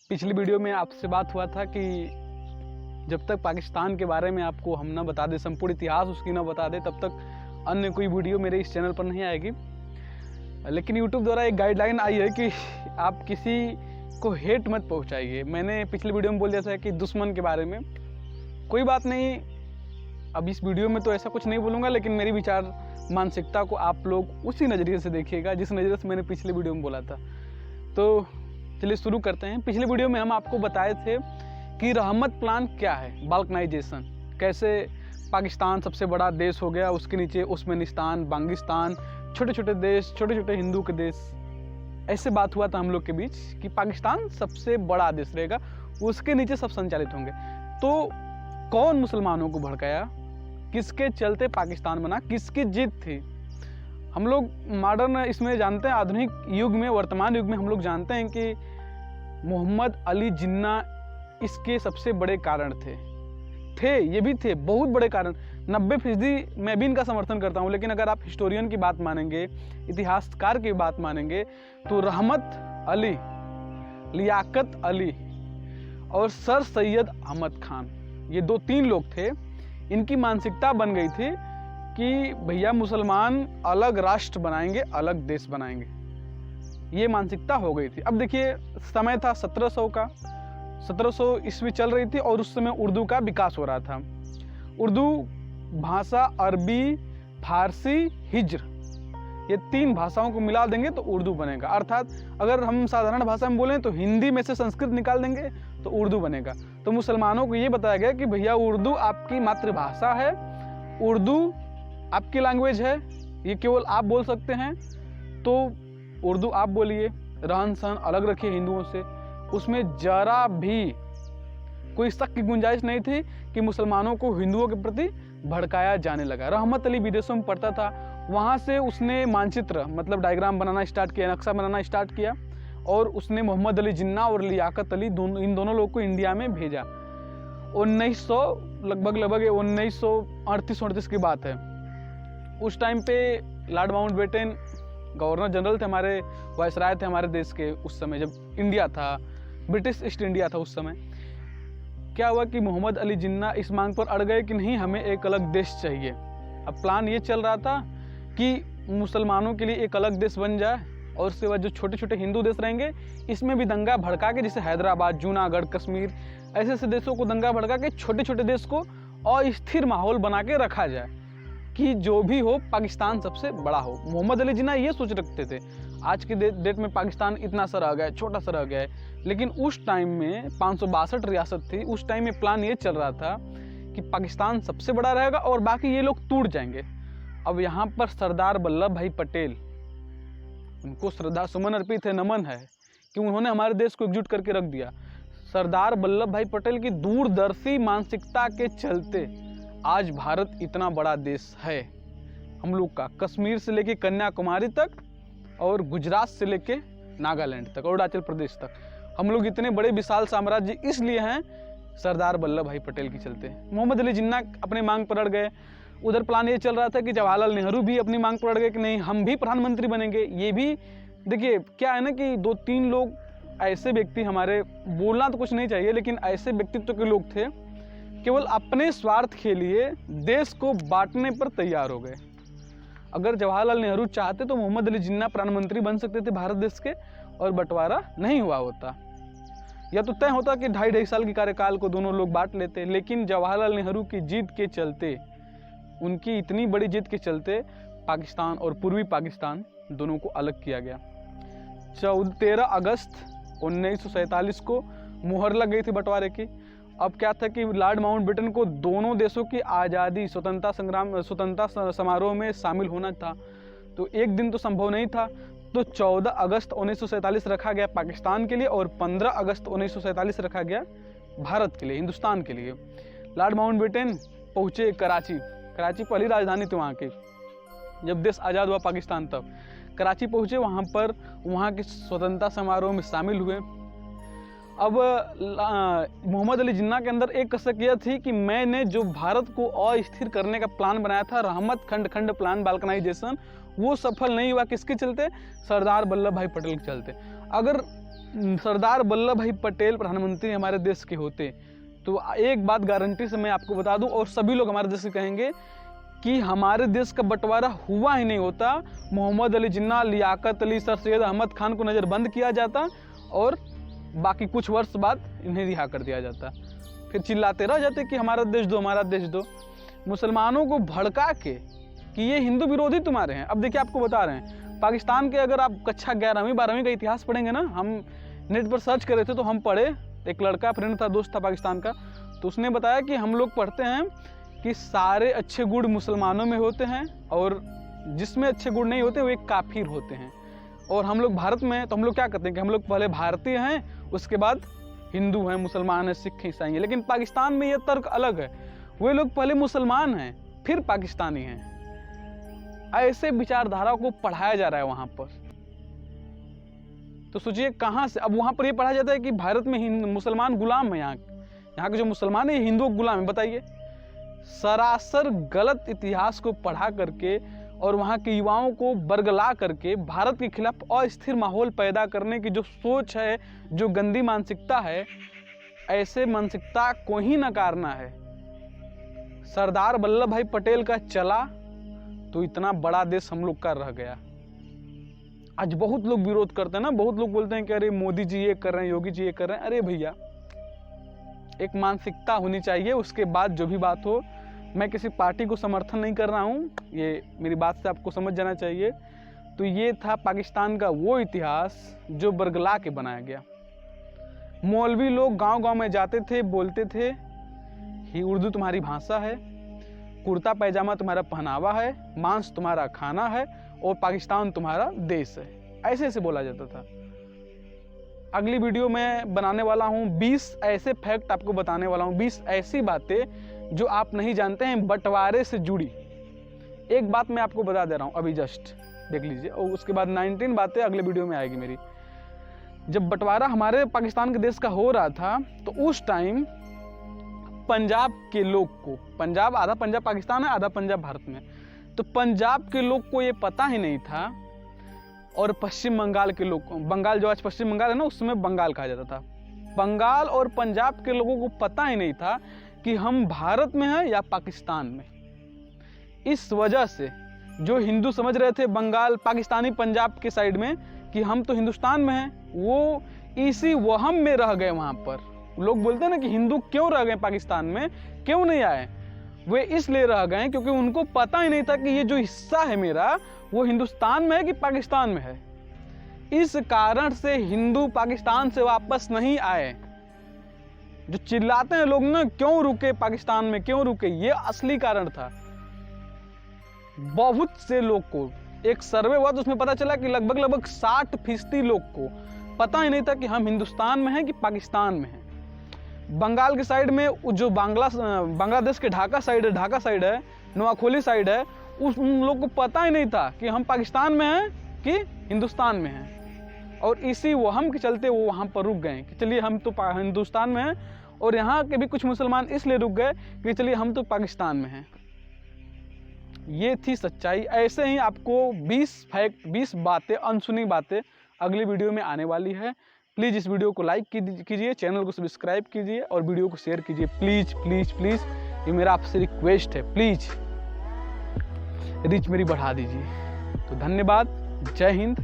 पिछली वीडियो में आपसे बात हुआ था कि जब तक पाकिस्तान के बारे में आपको हम ना बता दें, संपूर्ण इतिहास उसकी ना बता दें, तब तक अन्य कोई वीडियो मेरे इस चैनल पर नहीं आएगी। लेकिन यूट्यूब द्वारा एक गाइडलाइन आई है कि आप किसी को हेट मत पहुंचाइए। मैंने पिछली वीडियो में बोल दिया था कि दुश्मन के बारे में। कोई बात नहीं, अब इस वीडियो में तो ऐसा कुछ नहीं बोलूँगा, लेकिन मेरी विचार मानसिकता को आप लोग उसी नज़रिए से देखिएगा जिस नज़रिए से मैंने पिछले वीडियो में बोला था। तो चलिए शुरू करते हैं। पिछले वीडियो में हम आपको बताए थे कि रहमत प्लान क्या है, बाल्कनाइजेशन, कैसे पाकिस्तान सबसे बड़ा देश हो गया, उसके नीचे उस्मानिस्तान, बांगिस्तान, छोटे छोटे देश, छोटे छोटे हिंदू के देश। ऐसे बात हुआ था हम लोग के बीच कि पाकिस्तान सबसे बड़ा देश रहेगा, उसके नीचे सब संचालित होंगे। तो कौन मुसलमानों को भड़काया, किसके चलते पाकिस्तान बना, किसकी जीत थी? हम लोग मॉडर्न इसमें जानते हैं, आधुनिक युग में, वर्तमान युग में हम लोग जानते हैं कि मोहम्मद अली जिन्ना इसके सबसे बड़े कारण थे, ये भी थे बहुत बड़े कारण। 90% मैं भी इनका समर्थन करता हूँ, लेकिन अगर आप हिस्टोरियन की बात मानेंगे, इतिहासकार की बात मानेंगे, तो रहमत अली, लियाकत अली और सर सैयद अहमद खान, ये 2-3 लोग थे। इनकी मानसिकता बन गई थी कि भैया मुसलमान अलग राष्ट्र बनाएंगे, अलग देश बनाएंगे, ये मानसिकता हो गई थी। अब देखिए, समय था 1700 का, 1700 ईस्वी चल रही थी और उस समय उर्दू का विकास हो रहा था। उर्दू भाषा अरबी, फारसी, हिज्र, ये 3 भाषाओं को मिला देंगे तो उर्दू बनेगा। अर्थात अगर हम साधारण भाषा में बोलें तो हिंदी में से संस्कृत निकाल देंगे तो उर्दू बनेगा। तो मुसलमानों को ये बताया गया कि भैया उर्दू आपकी मातृभाषा है, उर्दू आपकी लैंग्वेज है, ये केवल आप बोल सकते हैं, तो उर्दू आप बोलिए। रहन सहन अलग रखिए हिंदुओं से। उसमें जरा भी कोई शक की गुंजाइश नहीं थी कि मुसलमानों को हिंदुओं के प्रति भड़काया जाने लगा। रहमत अली विदेशों में पढ़ता था, वहाँ से उसने मानचित्र मतलब डायग्राम बनाना स्टार्ट किया, नक्शा बनाना स्टार्ट किया, और उसने मोहम्मद अली जिन्ना और लियाकत अली इन दोनों लोग को इंडिया में भेजा। 1900 लगभग 1938-39 की बात है। उस टाइम पे लॉर्ड माउंटबेटन गवर्नर जनरल थे, हमारे वायसराय थे हमारे देश के। उस समय जब इंडिया था, ब्रिटिश ईस्ट इंडिया था उस समय, क्या हुआ कि मोहम्मद अली जिन्ना इस मांग पर अड़ गए कि नहीं, हमें एक अलग देश चाहिए। अब प्लान ये चल रहा था कि मुसलमानों के लिए एक अलग देश बन जाए, और उसके बाद जो छोटे छोटे हिंदू देश रहेंगे इसमें भी दंगा भड़का के, जैसे हैदराबाद, जूनागढ़, कश्मीर, ऐसे ऐसे देशों को दंगा भड़का के छोटे छोटे देश को अस्थिर माहौल बना के रखा जाए कि जो भी हो पाकिस्तान सबसे बड़ा हो। मोहम्मद अली जिन्ना ये सोच रखते थे। आज के डेट में पाकिस्तान इतना सा रह गया है, छोटा सा रह गया है, लेकिन उस टाइम में 562 रियासत थी। उस टाइम में प्लान ये चल रहा था कि पाकिस्तान सबसे बड़ा रहेगा और बाकी ये लोग टूट जाएंगे। अब यहाँ पर सरदार वल्लभ भाई पटेल, उनको श्रद्धा सुमन अर्पित है, नमन है कि उन्होंने हमारे देश को एकजुट करके रख दिया। सरदार वल्लभ भाई पटेल की दूरदर्शी मानसिकता के चलते आज भारत इतना बड़ा देश है। हम लोग का कश्मीर से लेके कन्याकुमारी तक और गुजरात से लेके नागालैंड तक, अरुणाचल प्रदेश तक, हम लोग इतने बड़े विशाल साम्राज्य इसलिए हैं सरदार वल्लभ भाई पटेल के चलते। मोहम्मद अली जिन्ना अपने मांग पर अड़ गए। उधर प्लान ये चल रहा था कि जवाहरलाल नेहरू भी अपनी मांग पर अड़ गए कि नहीं, हम भी प्रधानमंत्री बनेंगे। ये भी देखिए क्या है ना कि 2-3 लोग ऐसे व्यक्ति, हमारे बोलना तो कुछ नहीं चाहिए, लेकिन ऐसे व्यक्तित्व के लोग थे, केवल अपने स्वार्थ के लिए देश को बांटने पर तैयार हो गए। अगर जवाहरलाल नेहरू चाहते तो मोहम्मद अली जिन्ना प्रधानमंत्री बन सकते थे भारत देश के, और बंटवारा नहीं हुआ होता, या तो तय होता कि 2.5 साल के कार्यकाल को दोनों लोग बांट लेते। लेकिन जवाहरलाल नेहरू की जीत के चलते, उनकी इतनी बड़ी जीत के चलते पाकिस्तान और पूर्वी पाकिस्तान दोनों को अलग किया गया। 13 अगस्त 1947 को मुहर लग गई थी बंटवारे की। अब क्या था कि लॉर्ड माउंटबेटन को दोनों देशों की आज़ादी, स्वतंत्रता समारोह में शामिल होना था, तो एक दिन तो संभव नहीं था। तो 14 अगस्त 1947 रखा गया पाकिस्तान के लिए, और 15 अगस्त 1947 रखा गया भारत के लिए, हिंदुस्तान के लिए। लॉर्ड माउंटबेटन पहुँचे कराची पहली राजधानी थी वहाँ की, जब देश आज़ाद हुआ पाकिस्तान तब कराची पहुँचे। वहाँ पर वहाँ के स्वतंत्रता समारोह में शामिल हुए। अब मोहम्मद अली जिन्ना के अंदर एक कसक यह थी कि मैंने जो भारत को अस्थिर करने का प्लान बनाया था, रहमत खंड प्लान, बाल्कनाइजेशन, वो सफल नहीं हुआ। किसके चलते? सरदार वल्लभ भाई पटेल के चलते। अगर सरदार वल्लभ भाई पटेल प्रधानमंत्री हमारे देश के होते तो एक बात गारंटी से मैं आपको बता दूं, और सभी लोग हमारे देश के कहेंगे कि हमारे देश का बंटवारा हुआ ही नहीं होता। मोहम्मद अली जिन्ना, लियाकत अली, सर सैयद अहमद खान को नज़रबंद किया जाता और बाकी कुछ वर्ष बाद इन्हें रिहा कर दिया जाता। फिर चिल्लाते रह जाते कि हमारा देश दो, हमारा देश दो। मुसलमानों को भड़का के कि ये हिंदू विरोधी तुम्हारे हैं। अब देखिए आपको बता रहे हैं, पाकिस्तान के अगर आप कक्षा 11वीं 12वीं का इतिहास पढ़ेंगे ना, हम नेट पर सर्च कर रहे थे तो हम पढ़े, एक लड़का फ्रेंड था, दोस्त था पाकिस्तान का, तो उसने बताया कि हम लोग पढ़ते हैं कि सारे अच्छे गुण मुसलमानों में होते हैं और जिसमें अच्छे गुण नहीं होते वो एक काफिर होते हैं। और हम लोग भारत में तो हम लोग क्या करते हैं कि हम लोग पहले भारतीय हैं, उसके बाद हिंदू हैं, मुसलमान हैं, सिख हैं, ईसाई हैं। लेकिन पाकिस्तान में ये तर्क अलग है, वे लोग पहले मुसलमान हैं फिर पाकिस्तानी हैं। ऐसे विचारधारा को पढ़ाया जा रहा है वहां पर। तो सोचिए कहां से, अब वहां पर ये पढ़ाया जाता है कि भारत में मुसलमान गुलाम है, यहाँ के जो मुसलमान है हिंदुओं गुलाम है। बताइए, सरासर गलत इतिहास को पढ़ा करके और वहाँ के युवाओं को बरगला करके भारत के खिलाफ अस्थिर माहौल पैदा करने की जो सोच है, जो गंदी मानसिकता है, ऐसे मानसिकता को ही नकारना है। सरदार वल्लभ भाई पटेल का चला तो इतना बड़ा देश हम लोग का रह गया। आज बहुत लोग विरोध करते हैं ना, बहुत लोग बोलते हैं कि अरे मोदी जी ये कर रहे हैं, योगी जी ये कर रहे हैं। अरे भैया, एक मानसिकता होनी चाहिए, उसके बाद जो भी बात हो। मैं किसी पार्टी को समर्थन नहीं कर रहा हूँ, ये मेरी बात से आपको समझ जाना चाहिए। तो ये था पाकिस्तान का वो इतिहास जो बरगला के बनाया गया। मौलवी लोग गांव-गांव में जाते थे, बोलते थे कि उर्दू तुम्हारी भाषा है, कुर्ता पैजामा तुम्हारा पहनावा है, मांस तुम्हारा खाना है और पाकिस्तान तुम्हारा देश है। ऐसे ऐसे बोला जाता था। अगली वीडियो में बनाने वाला हूँ 20 ऐसे फैक्ट आपको बताने वाला हूँ, 20 ऐसी बातें जो आप नहीं जानते हैं बंटवारे से जुड़ी। एक बात मैं आपको बता दे रहा हूँ अभी, जस्ट देख लीजिए, और उसके बाद 19 बातें अगले वीडियो में आएगी मेरी। जब बंटवारा हमारे पाकिस्तान के देश का हो रहा था तो उस टाइम पंजाब के लोग को, पंजाब आधा पंजाब पाकिस्तान है, आधा पंजाब भारत में, तो पंजाब के लोग को ये पता ही नहीं था। और पश्चिम बंगाल के लोग, बंगाल जो आज पश्चिम बंगाल है ना, उसमें बंगाल कहा जाता था। बंगाल और पंजाब के लोगों को पता ही नहीं था कि हम भारत में हैं या पाकिस्तान में। इस वजह से जो हिंदू समझ रहे थे बंगाल, पाकिस्तानी पंजाब के साइड में कि हम तो हिंदुस्तान में हैं, वो इसी वहम में रह गए। वहाँ पर लोग बोलते हैं ना कि हिंदू क्यों रह गए पाकिस्तान में, क्यों नहीं आए, वे इसलिए रह गए क्योंकि उनको पता ही नहीं था कि ये जो हिस्सा है मेरा वो हिंदुस्तान में है कि पाकिस्तान में है। इस कारण से हिंदू पाकिस्तान से वापस नहीं आए। जो चिल्लाते हैं लोग ना, क्यों रुके पाकिस्तान में, क्यों रुके, ये असली कारण था। बहुत से लोग को, एक सर्वे हुआ तो उसमें पता चला कि लगभग 60% लोग को पता ही नहीं था कि हम हिंदुस्तान में हैं कि पाकिस्तान में हैं। बंगाल के साइड में जो बांग्लादेश के ढाका साइड है, नोआखोली साइड है, उन लोग को पता ही नहीं था कि हम पाकिस्तान में हैं कि हिंदुस्तान में हैं। और इसी वहम के चलते वो वहाँ पर रुक गए कि चलिए हम तो हिंदुस्तान में हैं, और यहाँ के भी कुछ मुसलमान इसलिए रुक गए कि चलिए हम तो पाकिस्तान में हैं। ये थी सच्चाई। ऐसे ही आपको 20 फैक्ट, 20 बातें, अनसुनी बातें अगली वीडियो में आने वाली है। प्लीज़ इस वीडियो को लाइक कीजिए, चैनल को सब्सक्राइब कीजिए और वीडियो को शेयर कीजिए। प्लीज़ प्लीज़ प्लीज़, ये मेरा आपसे रिक्वेस्ट है, प्लीज़ रीच मेरी बढ़ा दीजिए। तो धन्यवाद, जय हिंद।